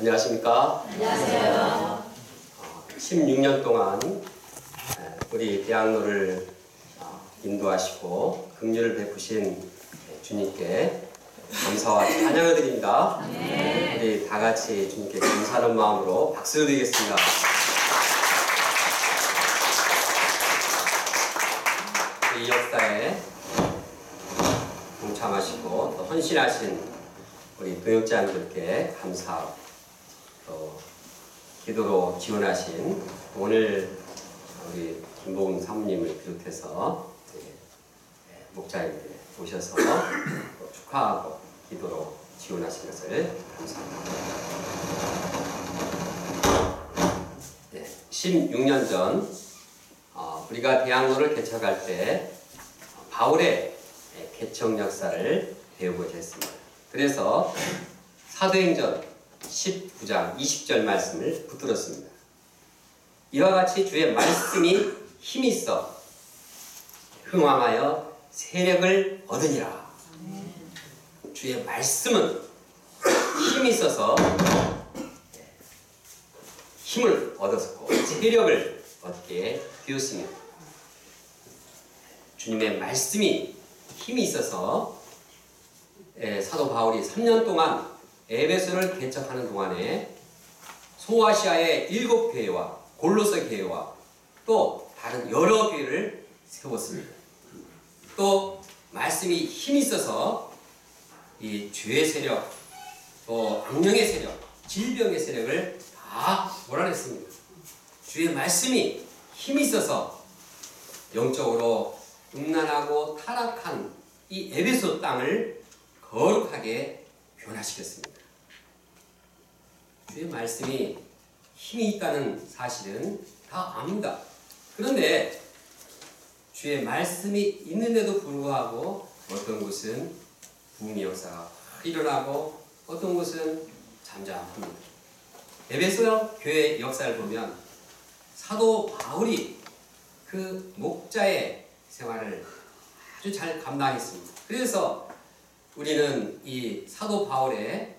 안녕하십니까? 안녕하세요. 16년 동안 우리 대학로를 인도하시고 긍휼을 베푸신 주님께 감사와 찬양을 드립니다. 네. 우리 다 같이 주님께 감사하는 마음으로 박수를 드리겠습니다. 이 역사에 동참하시고 또 헌신하신 우리 동역자님들께 감사하고 또 기도로 지원하신 오늘 우리 김보금 사모님을 비롯해서 목자님들 오셔서 축하하고 기도로 지원하신 것을 감사합니다. 16년 전 우리가 대학로를 개척할 때 바울의 개척 역사를 배우고자 했습니다. 그래서 사도행전 19장 20절 말씀을 붙들었습니다. 이와 같이 주의 말씀이 힘이 있어 흥왕하여 세력을 얻으니라. 주의 말씀은 힘이 있어서 힘을 얻었고 세력을 얻게 되었습니다. 주님의 말씀이 힘이 있어서 사도 바울이 3년 동안 에베소를 개척하는 동안에 소아시아의 7교회와 골로새 교회와 또 다른 여러 교회를 세웠습니다. 또 말씀이 힘이 있어서 이 죄의 세력, 또 악령의 세력, 질병의 세력을 다 몰아냈습니다. 주의 말씀이 힘이 있어서 영적으로 음란하고 타락한 이 에베소 땅을 거룩하게 변화시켰습니다. 주의 말씀이 힘이 있다는 사실은 다 압니다. 그런데 주의 말씀이 있는데도 불구하고 어떤 곳은 부흥의 역사가 일어나고 어떤 곳은 잠잠합니다. 에베소 교회 역사를 보면 사도 바울이 그 목자의 생활을 아주 잘 감당했습니다. 그래서 우리는 이 사도 바울의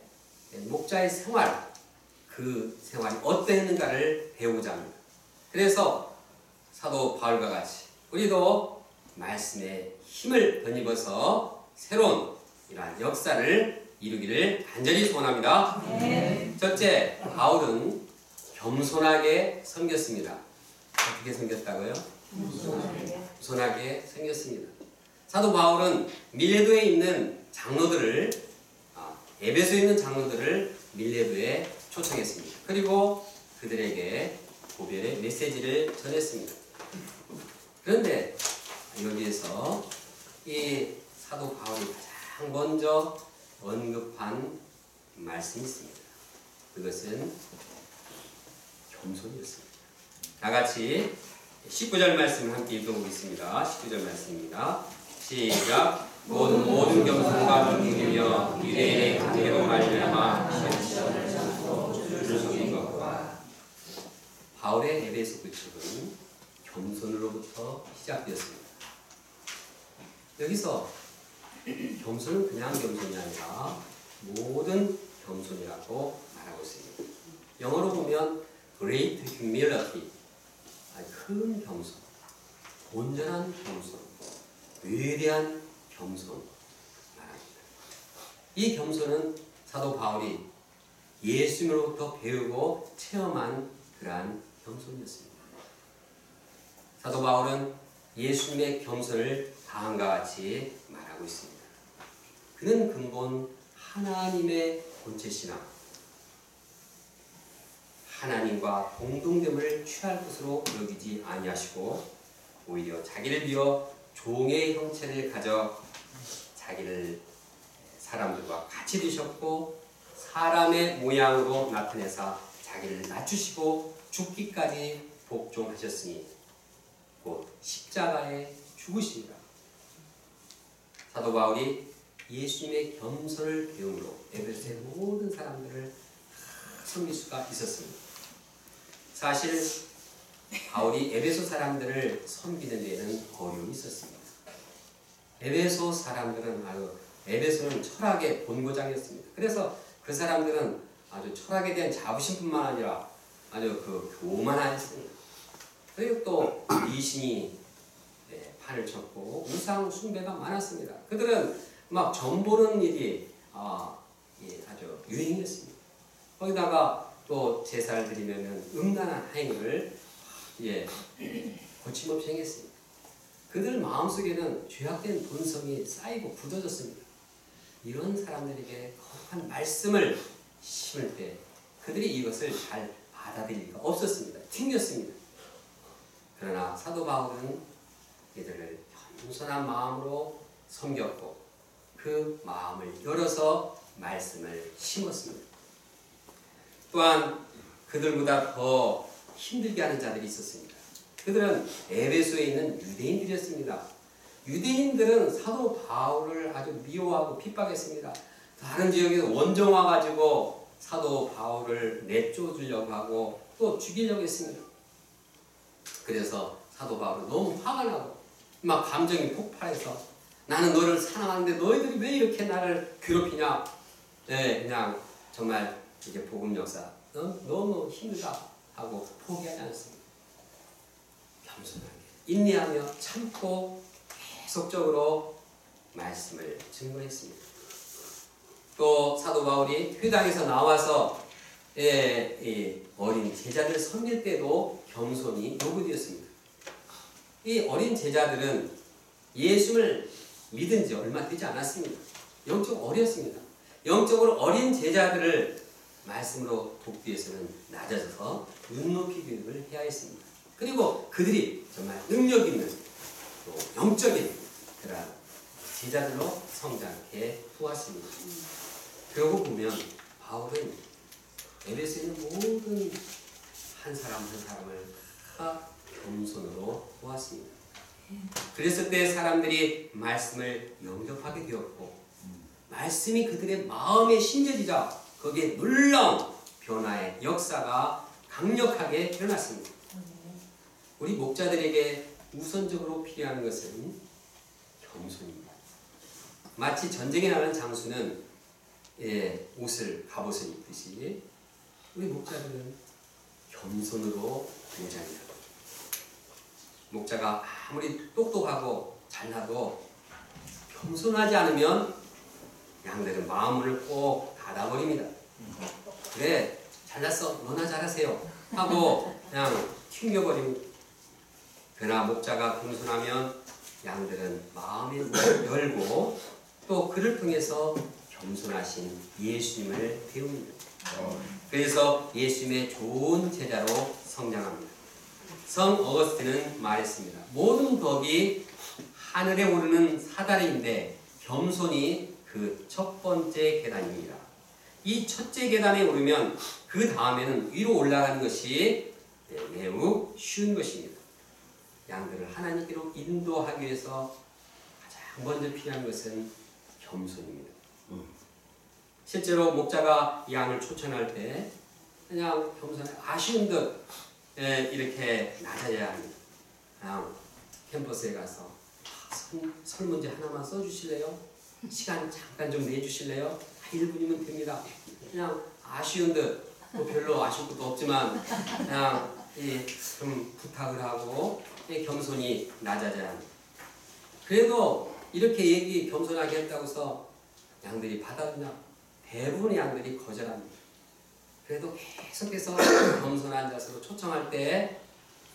목자의 생활, 그 생활이 어땠는가를 배우고자 합니다. 그래서 사도 바울과 같이 우리도 말씀에 힘을 덧입어서 새로운 이러한 역사를 이루기를 간절히 소원합니다. 네. 첫째, 바울은 겸손하게 섬겼습니다. 어떻게 섬겼다고요? 겸손하게 섬겼습니다. 사도 바울은 밀레도에 있는 장로들을 에베소에 있는 장로들을 밀레도에 초청했습니다. 그리고 그들에게 고별의 메시지를 전했습니다. 그런데 여기에서 이 사도 바울이 가장 먼저 언급한 말씀이 있습니다. 그것은 겸손이었습니다. 다 같이 19절 말씀을 함께 읽어보겠습니다. 19절 말씀입니다. 시작. 모든 겸손과 존중이며 유대인의 관계로 말미암아 주를 섬긴 것과. 바울의 에베소 구축은 겸손으로부터 시작되었습니다. 여기서 겸손은 그냥 겸손이 아니라 모든 겸손이라고 말하고 있습니다. 영어로 보면 great humility, 큰 겸손, 온전한 겸손, 위대한 겸손 말합니다. 이 겸손은 사도 바울이 예수님으로부터 배우고 체험한 그러한 겸손이었습니다. 사도 바울은 예수님의 겸손을 다음과 같이 말하고 있습니다. 그는 근본 하나님의 본체시나 하나님과 공동됨을 취할 것으로 여기지 아니하시고 오히려 자기를 비워 종의 형체를 가져 자기를 사람들과 같이 두셨고 사람의 모양으로 나타내사 자기를 낮추시고 죽기까지 복종하셨으니 곧 십자가에 죽으시니라. 사도 바울이 예수님의 겸손을 배움으로 에베소의 모든 사람들을 다 섬길 수가 있었습니다. 사실 바울이 에베소 사람들을 섬기는 데에는 어려움이 있었습니다. 에베소는 철학의 본고장이었습니다. 그래서 그 사람들은 아주 철학에 대한 자부심뿐만 아니라 아주 그 교만한 그리고 또 미신이 판을 쳤고 우상 숭배가 많았습니다. 그들은 막 점보는 일이 아주 유행이었습니다. 거기다가 또 제사를 드리면은 음란한 행위를 거침없이 행했습니다. 그들 마음속에는 죄악된 본성이 쌓이고 굳어졌습니다. 이런 사람들에게 거룩한 말씀을 심을 때 그들이 이것을 잘 받아들일 리가 없었습니다. 튕겼습니다. 그러나 사도 바울은 이들을 겸손한 마음으로 섬겼고 그 마음을 열어서 말씀을 심었습니다. 또한 그들보다 더 힘들게 하는 자들이 있었습니다. 그들은 에베소에 있는 유대인들이었습니다. 유대인들은 사도 바울을 아주 미워하고 핍박했습니다. 다른 지역에서 원정 와가지고 사도 바울을 내쫓으려고 하고 또 죽이려고 했습니다. 그래서 사도 바울은 너무 화가 나고 막 감정이 폭발해서 나는 너를 사랑하는데 너희들이 왜 이렇게 나를 괴롭히냐. 그냥 정말 이제 복음 역사 너무 힘들다 하고 포기하지 않습니다. 겸손하게 인내하며 참고 계속적으로 말씀을 증거했습니다. 또 사도 바울이 회당에서 나와서 어린 제자들 섬길 때도 겸손이 요구되었습니다. 이 어린 제자들은 예수를 믿은 지 얼마 되지 않았습니다. 영적으로 어렸습니다. 영적으로 어린 제자들을 말씀으로 돕기 위해서는 낮아져서 눈높이 교육을 해야 했습니다. 그리고 그들이 정말 능력 있는 또 영적인 그런 제자들로 성장해 보았습니다. 그러고 보면 바울은 에베소에 있는 모든 한 사람 한 사람을 다 겸손으로 보았습니다. 그랬을 때 사람들이 말씀을 영접하게 되었고 말씀이 그들의 마음에 심겨지자 거기에 놀라운 변화의 역사가 강력하게 일어났습니다. 우리 목자들에게 우선적으로 필요한 것은 겸손입니다. 마치 전쟁에 나가는 장수는 갑옷을 입듯이 우리 목자들은 겸손으로 무장이다. 목자가 아무리 똑똑하고 잘나도 겸손하지 않으면 양들은 마음을 꼭 닫아버립니다. 그래 잘났어 너나 잘하세요 하고 그냥 튕겨버립니다. 그러나 목자가 겸손하면 양들은 마음의 문을 열고 또 그를 통해서 겸손하신 예수님을 배웁니다. 그래서 예수님의 좋은 제자로 성장합니다. 성 어거스틴은 말했습니다. 모든 덕이 하늘에 오르는 사다리인데 겸손이 그 첫 번째 계단입니다. 이 첫째 계단에 오르면 그 다음에는 위로 올라가는 것이 매우 쉬운 것입니다. 양들을 하나님께로 인도하기 위해서 가장 먼저 필요한 것은 겸손입니다. 실제로 목자가 양을 초청할 때 그냥 겸손해 아쉬운 듯 이렇게 낮아야 합니다. 그냥 캠퍼스에 가서 설문지 하나만 써주실래요? 시간 잠깐 좀 내주실래요? 1분이면 됩니다. 그냥 아쉬운 듯 뭐 별로 아쉬울 것도 없지만 그냥 좀 부탁을 하고 겸손히 낮아져야 합니다. 그래도 이렇게 겸손하게 했다고 해서 양들이 받아주냐? 대부분의 양들이 거절합니다. 그래도 계속해서 겸손한 자세로 초청할 때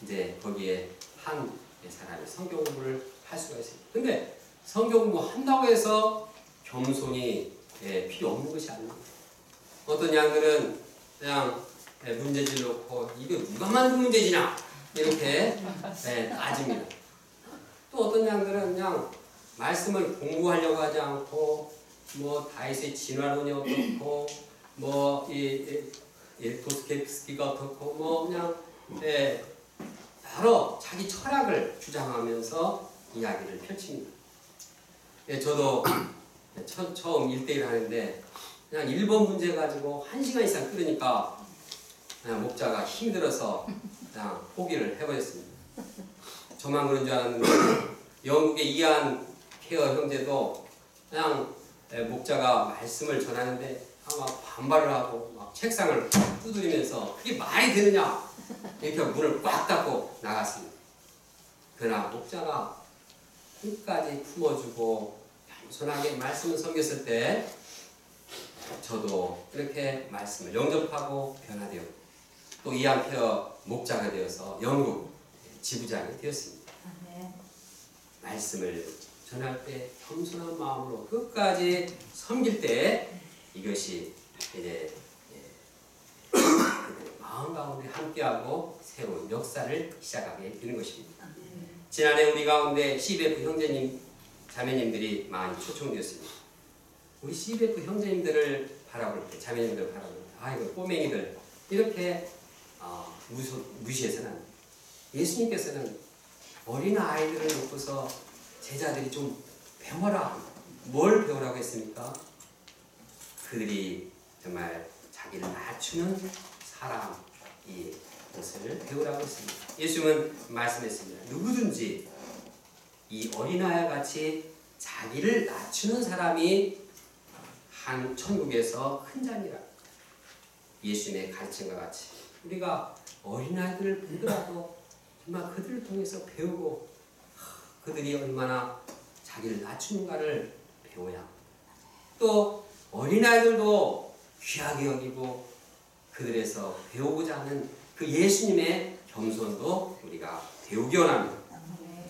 이제 거기에 한 사람이 성경 공부를 할 수가 있습니다. 근데 성경 공부 한다고 해서 겸손이 필요 없는 것이 아닙니다. 어떤 양들은 그냥 문제집 놓고 이게 누가 만든 문제지냐 이렇게 따집니다. 또 어떤 양들은 그냥 말씀을 공부하려고 하지 않고 뭐 다윗의 진화론이 어떻고 뭐 도스토옙스키가 어떻고 뭐 그냥 여러 자기 철학을 주장하면서 이야기를 펼칩니다. 저도 처음 1대1 하는데 그냥 1번 문제 가지고 1시간 이상 끌으니까 그냥 목자가 힘들어서 그냥 포기를 해버렸습니다. 저만 그런 줄 알았는데 영국의 이안 케어 형제도 그냥 목자가 말씀을 전하는데 막 반발을 하고 막 책상을 두드리면서 그게 말이 되느냐 이렇게 문을 꽉 닫고 나갔습니다. 그러나 목자가 끝까지 품어주고 겸손하게 말씀을 섬겼을 때 저도 이렇게 말씀을 영접하고 변화되어 또 이안페어 목자가 되어서 영국 지부장이 되었습니다. 말씀을 전할 때 겸손한 마음으로 끝까지 섬길 때 이것이 이제 마음 가운데 함께하고 새로운 역사를 시작하게 되는 것입니다. 지난해 우리 가운데 CBF 형제님, 자매님들이 많이 초청되었습니다. 우리 CBF 형제님들을 바라볼 때, 자매님들을 바라볼 때, 아이고 꼬맹이들 이렇게 무시해서는 안 돼요. 예수님께서는 어린 아이들을 놓고서 제자들이 좀 배워라. 뭘 배우라고 했습니까? 그들이 정말 자기를 낮추는 사람이 것을 배우라고 했습니다. 예수님은 말씀했습니다. 누구든지 이 어린아이와 같이 자기를 낮추는 사람이 한 천국에서 큰 자니라. 예수님의 가르침과 같이 우리가 어린아이들을 보더라도 정말 그들을 통해서 배우고 그들이 얼마나 자기를 낮추는가를 배워야 합니다. 또 어린아이들도 귀하게 여기고 그들에서 배우고자 하는 그 예수님의 겸손도 우리가 배우기 원합니다.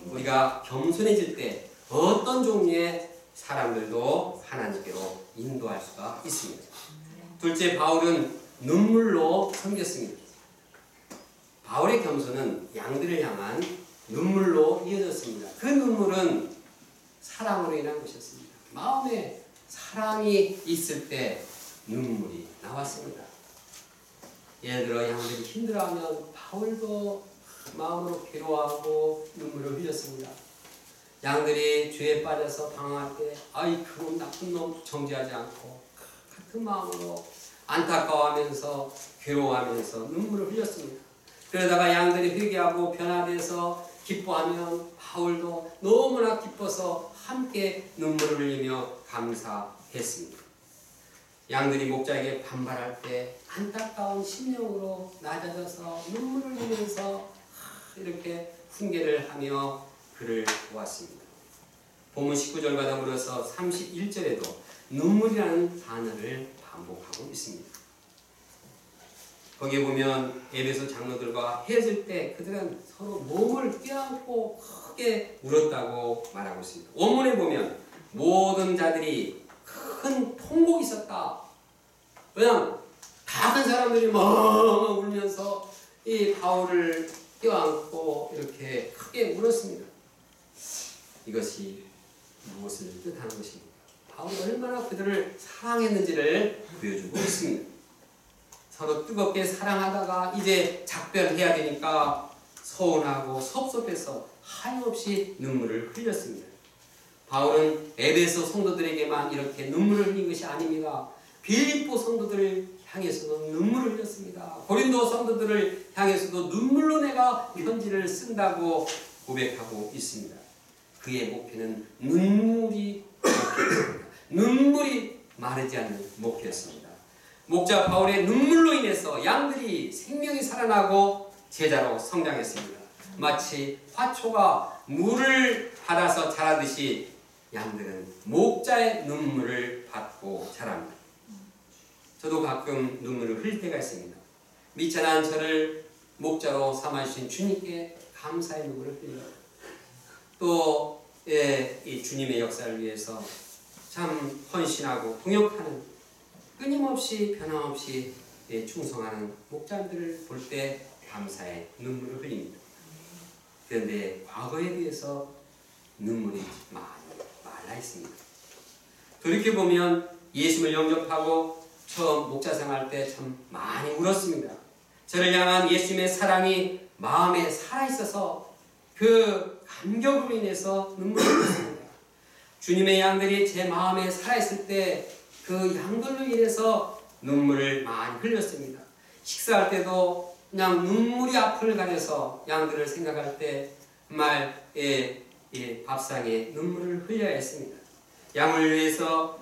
우리가 겸손해질 때 어떤 종류의 사람들도 하나님께로 인도할 수가 있습니다. 둘째, 바울은 눈물로 섬겼습니다. 바울의 겸손은 양들을 향한 눈물로 이어졌습니다. 그 눈물은 사랑으로 인한 것이었습니다. 마음에 사랑이 있을 때 눈물이 나왔습니다. 예를 들어 양들이 힘들어하면 바울도 마음으로 괴로워하고 눈물을 흘렸습니다. 양들이 죄에 빠져서 방황할 때 아이 그놈 나쁜 놈 정죄하지 않고 같은 마음으로 안타까워하면서 괴로워하면서 눈물을 흘렸습니다. 그러다가 양들이 회개하고 변화돼서 기뻐하면 바울도 너무나 기뻐서 함께 눈물을 흘리며 감사했습니다. 양들이 목자에게 반발할 때 안타까운 심령으로 낮아져서 눈물을 흘리면서 이렇게 훈계를 하며 그를 보았습니다. 본문 19절과 더불어서 31절에도 눈물이라는 단어를 반복하고 있습니다. 거기에 보면 에베소 장로들과 헤어질 때 그들은 서로 몸을 껴안고 크게 울었다고 말하고 있습니다. 원문에 보면 모든 자들이 큰 통곡이 있었다. 왜냐하면 다 큰 사람들이 막 울면서 이 바울을 껴안고 이렇게 크게 울었습니다. 이것이 무엇을 뜻하는 것입니까? 바울이 얼마나 그들을 사랑했는지를 보여주고 있습니다. 서로 뜨겁게 사랑하다가 이제 작별해야 되니까 서운하고 섭섭해서 하염없이 눈물을 흘렸습니다. 바울은 에베소 성도들에게만 이렇게 눈물을 흘린 것이 아닙니다. 빌립보 성도들을 향해서도 눈물을 흘렸습니다. 고린도 성도들을 향해서도 눈물로 내가 편지를 쓴다고 고백하고 있습니다. 그의 목표는 눈물이 목표였습니다. 눈물이 마르지 않는 목표였습니다. 목자 바울의 눈물로 인해서 양들이 생명이 살아나고 제자로 성장했습니다. 마치 화초가 물을 받아서 자라듯이 양들은 목자의 눈물을 받고 자랍니다. 저도 가끔 눈물을 흘릴 때가 있습니다. 미천한 저를 목자로 삼아주신 주님께 감사의 눈물을 흘려요. 또 이 주님의 역사를 위해서 참 헌신하고 동역하는 끊임없이 변함없이 충성하는 목자들을 볼 때 감사의 눈물을 흘립니다. 그런데 과거에 비해서 눈물이 많이 말라 있습니다. 돌이켜보면 예수님을 영접하고 처음 목자 생활 때 참 많이 울었습니다. 저를 향한 예수님의 사랑이 마음에 살아있어서 그 감격으로 인해서 눈물을 흘렸습니다. 주님의 양들이 제 마음에 살아있을 때 그 양들로 인해서 눈물을 많이 흘렸습니다. 식사할 때도 그냥 눈물이 앞을 가려서 양들을 생각할 때 정말 밥상에 눈물을 흘려야 했습니다. 양을 위해서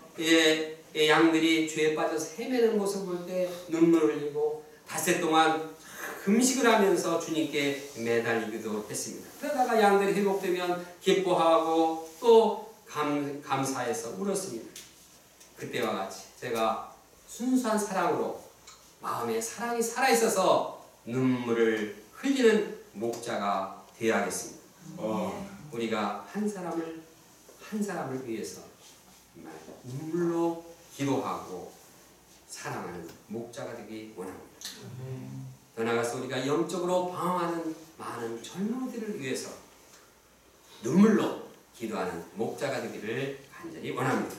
양들이 죄에 빠져서 헤매는 모습을 볼 때 눈물을 흘리고 닷새 동안 금식을 하면서 주님께 매달리기도 했습니다. 그러다가 양들이 회복되면 기뻐하고 또 감사해서 울었습니다. 그때와 같이 제가 순수한 사랑으로 마음에 사랑이 살아있어서 눈물을 흘리는 목자가 되어야겠습니다. 우리가 한 사람을 위해서 눈물로 기도하고 사랑하는 목자가 되기 원합니다. 더 나아가서 우리가 영적으로 방황하는 많은 젊은이들을 위해서 눈물로 기도하는 목자가 되기를 간절히 원합니다.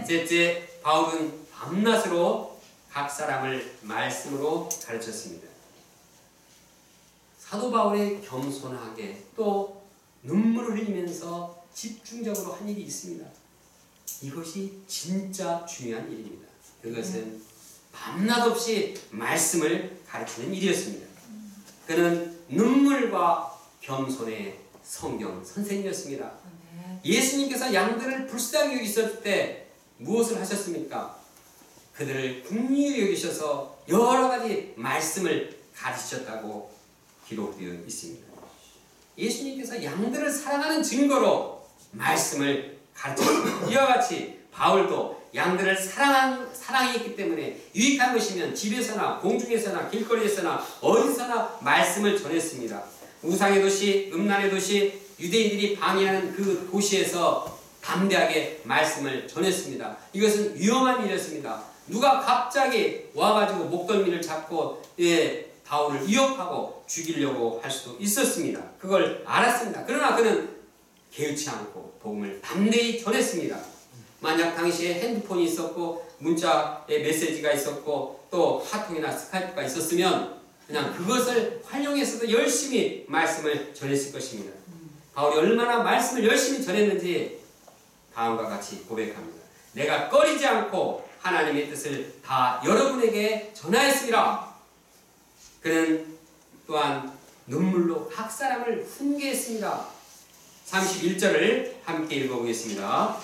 셋째, 바울은 밤낮으로 각 사람을 말씀으로 가르쳤습니다. 사도 바울이 겸손하게 또 눈물을 흘리면서 집중적으로 한 일이 있습니다. 이것이 진짜 중요한 일입니다. 그것은 밤낮 없이 말씀을 가르치는 일이었습니다. 그는 눈물과 겸손의 성경 선생님이었습니다. 예수님께서 양들을 불쌍히 여기셨을 때 무엇을 하셨습니까? 그들을 긍휼히 여기셔서 여러 가지 말씀을 가르치셨다고 기록되어 있습니다. 예수님께서 양들을 사랑하는 증거로 말씀을 가르쳤습니다. 이와 같이 바울도 양들을 사랑했기 때문에 유익한 것이면 집에서나 공중에서나 길거리에서나 어디서나 말씀을 전했습니다. 우상의 도시, 음란의 도시, 유대인들이 방해하는 그 도시에서 담대하게 말씀을 전했습니다. 이것은 위험한 일이었습니다. 누가 갑자기 와가지고 목덜미를 잡고 바울을 위협하고 죽이려고 할 수도 있었습니다. 그걸 알았습니다. 그러나 그는 개의치 않고 복음을 담대히 전했습니다. 만약 당시에 핸드폰이 있었고 문자의 메시지가 있었고 또 카톡이나 스카이프가 있었으면 그냥 그것을 활용해서도 열심히 말씀을 전했을 것입니다. 바울이 얼마나 말씀을 열심히 전했는지 다음과 같이 고백합니다. 내가 꺼리지 않고 하나님의 뜻을 다 여러분에게 전하였습니다. 그는 또한 눈물로 각 사람을 훈계했습니다. 31절을 함께 읽어보겠습니다.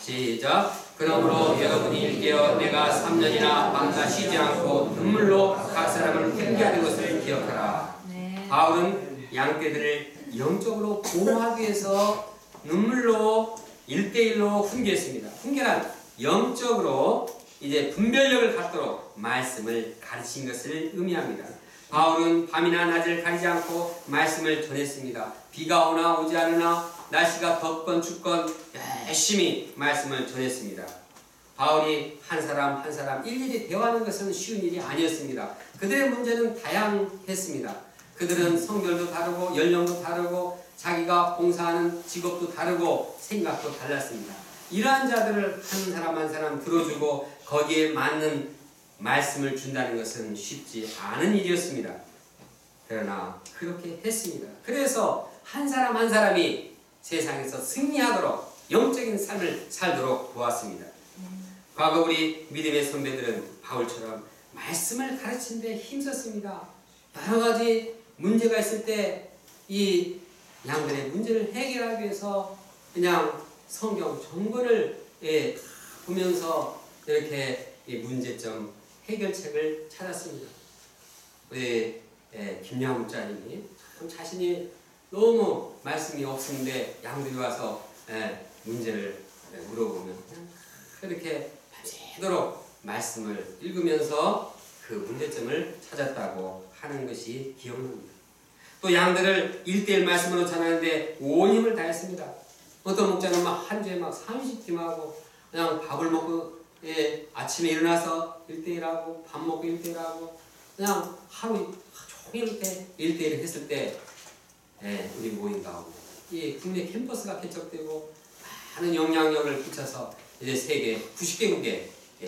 시작. 그러므로 여러분이 일깨어 내가 3년이나 밤낮 쉬지 않고 눈물로 각 사람을 훈계하는 것을 기억하라. 바울은 양떼들을 영적으로 보호하기 위해서 눈물로 1대1로 훈계했습니다. 훈계란 영적으로 이제 분별력을 갖도록 말씀을 가르친 것을 의미합니다. 바울은 밤이나 낮을 가리지 않고 말씀을 전했습니다. 비가 오나 오지 않으나 날씨가 덥건 춥건 열심히 말씀을 전했습니다. 바울이 한 사람 한 사람 일일이 대화하는 것은 쉬운 일이 아니었습니다. 그들의 문제는 다양했습니다. 그들은 성별도 다르고 연령도 다르고 자기가 봉사하는 직업도 다르고 생각도 달랐습니다. 이러한 자들을 한 사람 한 사람 들어주고 거기에 맞는 말씀을 준다는 것은 쉽지 않은 일이었습니다. 그러나 그렇게 했습니다. 그래서 한 사람 한 사람이 세상에서 승리하도록 영적인 삶을 살도록 도왔습니다. 과거 우리 믿음의 선배들은 바울처럼 말씀을 가르치는 데 힘썼습니다. 여러 가지 문제가 있을 때 이 양들의 문제를 해결하기 위해서 그냥 성경 전권을 보면서 이렇게 이 문제점 해결책을 찾았습니다. 우리 김양훈 목사님이 참 자신이 너무 말씀이 없는데 양들이 와서 문제를 물어보면 그렇게 밤새도록 말씀을 읽으면서 그 문제점을 찾았다고 하는 것이 기억납니다. 또 양들을 1대1 말씀으로 전하는데 온 힘을 다했습니다. 어떤 목자는 막 한 주에 막 30팀 하고 그냥 밥을 먹고 아침에 일어나서 1대1하고 밥 먹고 1대1하고 그냥 하루 종일 이렇게 1대1을 했을 때 우리 모임 가운데 이 국내 캠퍼스가 개척되고 많은 영향력을 끼쳐서 이제 세계 90개국에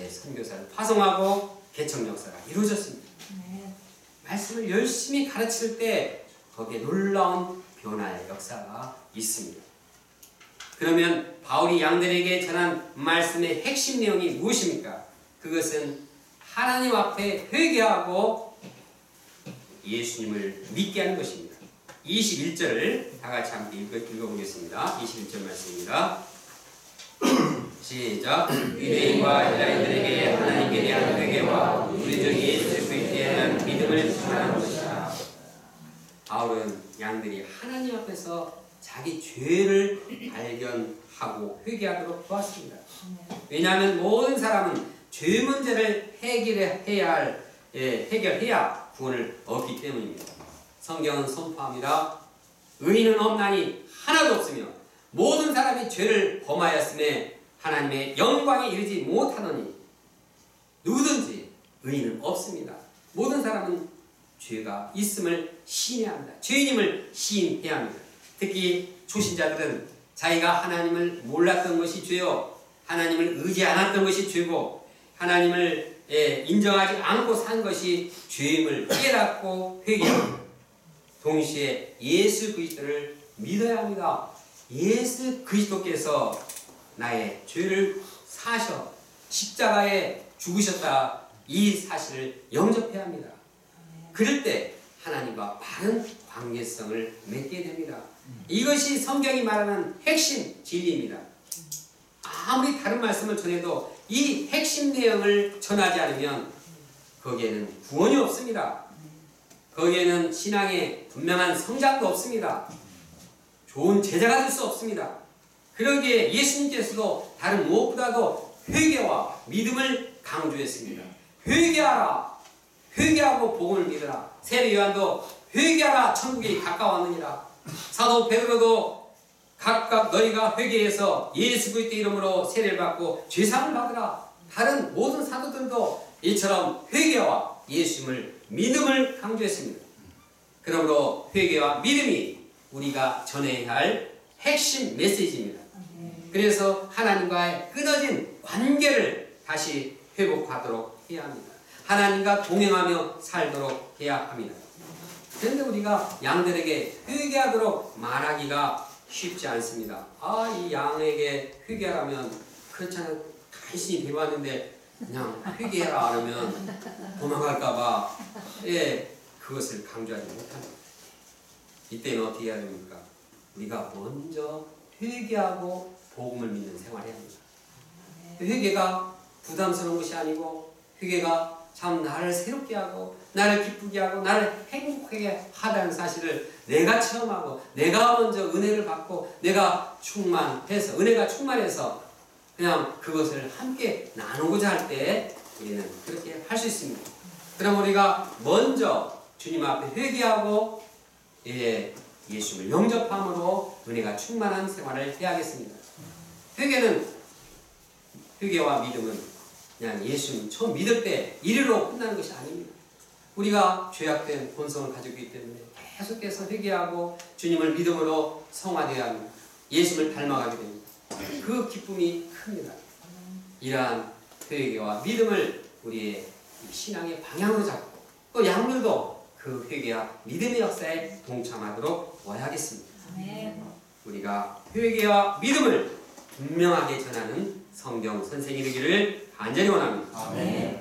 선교사를 파송하고 개척 역사가 이루어졌습니다. 말씀을 열심히 가르칠 때 거기에 놀라운 변화의 역사가 있습니다. 그러면 바울이 양들에게 전한 말씀의 핵심 내용이 무엇입니까? 그것은 하나님 앞에 회개하고 예수님을 믿게 하는 것입니다. 21절을 다 같이 함께 읽어보겠습니다. 21절 말씀입니다. 시작. 유대인과 헬라인들에게 하나님께 대한 회개와 우리 주 예수 그리스도에 대한 믿음을 전하는 것이다. 바울은 양들이 하나님 앞에서 자기 죄를 발견하고 회개하도록 도왔습니다. 왜냐하면 모든 사람은 죄 문제를 해결해야 구원을 얻기 때문입니다. 성경은 선포합니다. 의인은 없나니 하나도 없으며 모든 사람이 죄를 범하였음에 하나님의 영광에 이르지 못하노니 누구든지 의인은 없습니다. 모든 사람은 죄가 있음을 시인해야 합니다. 죄인임을 시인해야 합니다. 특히 초신자들은 자기가 하나님을 몰랐던 것이 죄요, 하나님을 의지 않았던 것이 죄고 하나님을 인정하지 않고 산 것이 죄임을 깨닫고 회개합니다. 동시에 예수 그리스도를 믿어야 합니다. 예수 그리스도께서 나의 죄를 사셔 십자가에 죽으셨다, 이 사실을 영접해야 합니다. 그럴 때 하나님과 바른 관계성을 맺게 됩니다. 이것이 성경이 말하는 핵심 진리입니다. 아무리 다른 말씀을 전해도 이 핵심 내용을 전하지 않으면 거기에는 구원이 없습니다. 거기에는 신앙의 분명한 성장도 없습니다. 좋은 제자가 될 수 없습니다. 그러기에 예수님께서도 다른 무엇보다도 회개와 믿음을 강조했습니다. 회개하라, 회개하고 복음을 믿으라. 세례 요한도 회개하라, 천국이 가까웠느니라. 사도 베드로도 각각 너희가 회개해서 예수 그리스도 이름으로 세례를 받고 죄사함을 받으라. 다른 모든 사도들도 이처럼 회개와 예수님을 믿음을 강조했습니다. 그러므로 회개와 믿음이 우리가 전해야 할 핵심 메시지입니다. 그래서 하나님과의 끊어진 관계를 다시 회복하도록 해야 합니다. 하나님과 동행하며 살도록 해야 합니다. 그런데 우리가 양들에게 회개하도록 말하기가 쉽지 않습니다. 이 양에게 회개하라면 그렇잖아요. 간신히 배웠는데 그냥 회개해라 하면 도망갈까봐 그것을 강조하지 못합니다. 이때는 어떻게 해야 됩니까? 우리가 먼저 회개하고 복음을 믿는 생활을 해야 합니다. 회개가 부담스러운 것이 아니고 회개가 참 나를 새롭게 하고 나를 기쁘게 하고 나를 행복하게 하다는 사실을 내가 체험하고 내가 먼저 은혜를 받고 내가 충만해서 은혜가 충만해서 그냥 그것을 함께 나누고자 할 때 우리는 그렇게 할 수 있습니다. 그럼 우리가 먼저 주님 앞에 회개하고 예수를 영접함으로 은혜가 충만한 생활을 해야겠습니다. 회개와 믿음은 그냥 예수님 처음 믿을 때 이르러 끝나는 것이 아닙니다. 우리가 죄악된 본성을 가지고 있기 때문에 계속해서 회개하고 주님을 믿음으로 성화되어야 합니다. 예수를 닮아가게 됩니다. 그 기쁨이 큽니다. 이러한 회개와 믿음을 우리의 신앙의 방향으로 잡고 또 양들도 그 회개와 믿음의 역사에 동참하도록 와야겠습니다. 우리가 회개와 믿음을 분명하게 전하는 성경 선생이 되기를 간절히 원합니다.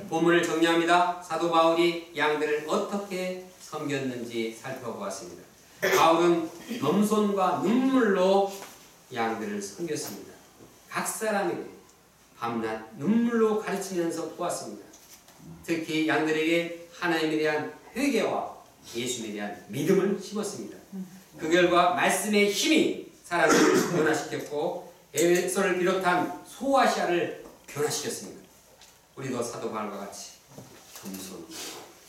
본문을 정리합니다. 사도 바울이 양들을 어떻게 섬겼는지 살펴보았습니다. 바울은 겸손과 눈물로 양들을 섬겼습니다. 각 사람에게 밤낮 눈물로 가르치면서 보았습니다. 특히 양들에게 하나님에 대한 회개와 예수님에 대한 믿음을 심었습니다. 그 결과 말씀의 힘이 사람들을 변화시켰고 에베소를 비롯한 소아시아를 변화시켰습니다. 우리도 사도 바울과 같이 겸손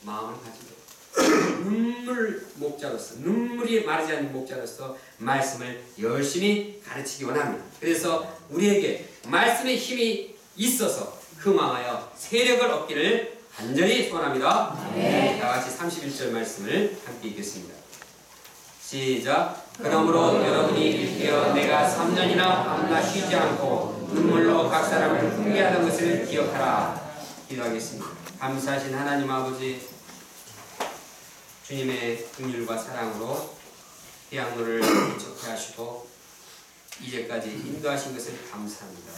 마음을 가지고 눈물 목자로서 눈물이 마르지 않는 목자로서 말씀을 열심히 가르치기 원합니다. 그래서 우리에게 말씀의 힘이 있어서 흥왕하여 세력을 얻기를 간절히 소원합니다. 다 같이 31절 말씀을 함께 읽겠습니다. 시작. 그러므로 여러분이 일깨어 내가 3년이나 밤낮 쉬지 않고 눈물로 각 사람을 훈계하는 것을 기억하라. 기도하겠습니다. 감사하신 하나님 아버지, 주님의 긍휼과 사랑으로 태양로를 개척해 하시고 이제까지 인도하신 것을 감사합니다.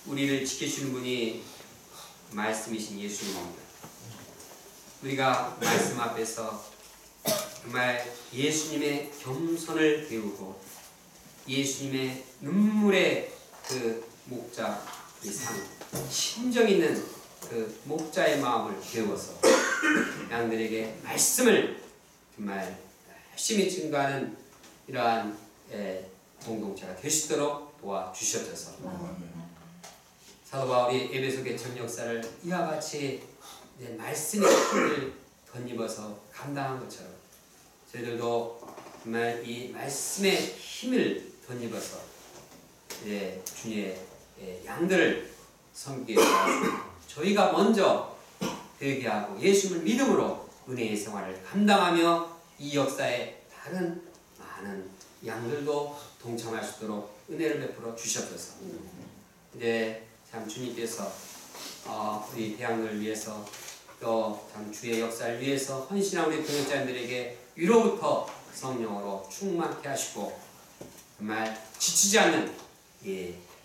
우리를 지켜주는 분이 말씀이신 예수님입니다. 우리가 말씀 앞에서 정말 예수님의 겸손을 배우고 예수님의 눈물의 그 목자 이 상 심정 있는 그 목자의 마음을 배워서 양들에게 말씀을 정말 열심히 증거하는 이러한 공동체가 될 수 있도록 도와주셨어서 사도 바울이 에베소 개척 역사를 이와 같이 말씀의 힘을 덧입어서 감당한 것처럼 저희들도 정말 이 말씀의 힘을 덧입어서 주님의 양들을 섬기기 위해서 저희가 먼저 회개하고 예수님을 믿음으로 은혜의 생활을 감당하며 이 역사에 다른 많은 양들도 동참할 수 있도록 은혜를 베풀어 주셨어서 참 주님께서 우리 대학을 위해서 또 참 주의 역사를 위해서 헌신한 우리 동역자들에게 위로부터 성령으로 충만케 하시고 정말 지치지 않는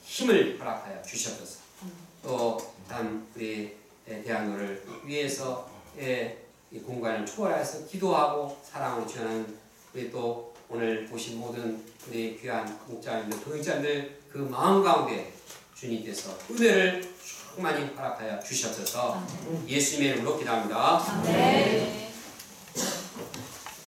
힘을 허락하여 주셨어서 또 참 우리 대학을 위해서 이 공간을 초월해서 기도하고 사랑으로 지원하는 우리 또 오늘 오신 모든 우리 귀한 목자님들, 동역자들 그 마음 가운데 주님께서 은혜를 충만히 허락하여 주셨어서 예수님의 이름으로 기도합니다. 네.